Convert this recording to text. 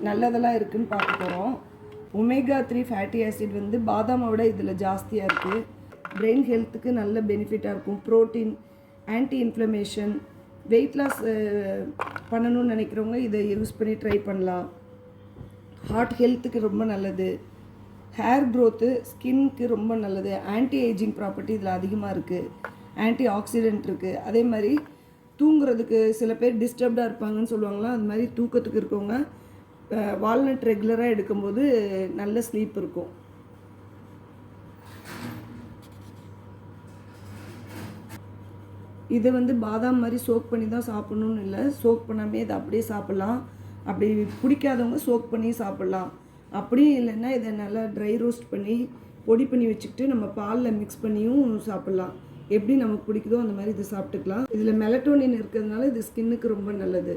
நல்லதெல்லாம் இருக்குதுன்னு பார்க்க போகிறோம். ஒமேகா 3 ஃபேட்டி ஆசிட் வந்து பாதாமை விட இதில் ஜாஸ்தியாக இருக்குது. பிரெயின் ஹெல்த்துக்கு நல்ல பெனிஃபிட்டாக இருக்கும். Protein, anti inflammation, weight loss பண்ணணும்னு நினைக்கிறவங்க இதை யூஸ் பண்ணி ட்ரை பண்ணலாம். ஹார்ட் ஹெல்த்துக்கு ரொம்ப நல்லது. ஹேர் க்ரோத்து, ஸ்கின்னுக்கு ரொம்ப நல்லது. ஆன்டி ஏஜிங் ப்ராப்பர்ட்டி இதில் அதிகமாக இருக்குது. ஆன்டி ஆக்சிடென்ட் இருக்குது. அதே மாதிரி தூங்குறதுக்கு சில பேர் டிஸ்டர்ப்டாக இருப்பாங்கன்னு சொல்லுவாங்களா, அது மாதிரி தூக்கத்துக்கு இருக்கவங்க வால்நட் ரெகுலராக எடுக்கும்போது நல்ல ஸ்லீப் இருக்கும். இதை வந்து பாதாம் மாதிரி சோக் பண்ணி தான் சாப்பிட்ணுன்னு இல்லை, சோக் பண்ணாமே இதை அப்படியே சாப்பிட்லாம். அப்படி பிடிக்காதவங்க சோக் பண்ணி சாப்பிட்லாம். அப்படியும் இல்லைன்னா இதை நல்லா ட்ரை ரோஸ்ட் பண்ணி பொடி பண்ணி வச்சுக்கிட்டு நம்ம பாலில் மிக்ஸ் பண்ணியும் சாப்பிட்லாம். எப்படி நமக்கு பிடிக்குதோ அந்த மாதிரி இதை சாப்பிட்டுக்கலாம். இதில் மெலட்டோனின் இருக்கிறதுனால இது ஸ்கின்னுக்கு ரொம்ப நல்லது.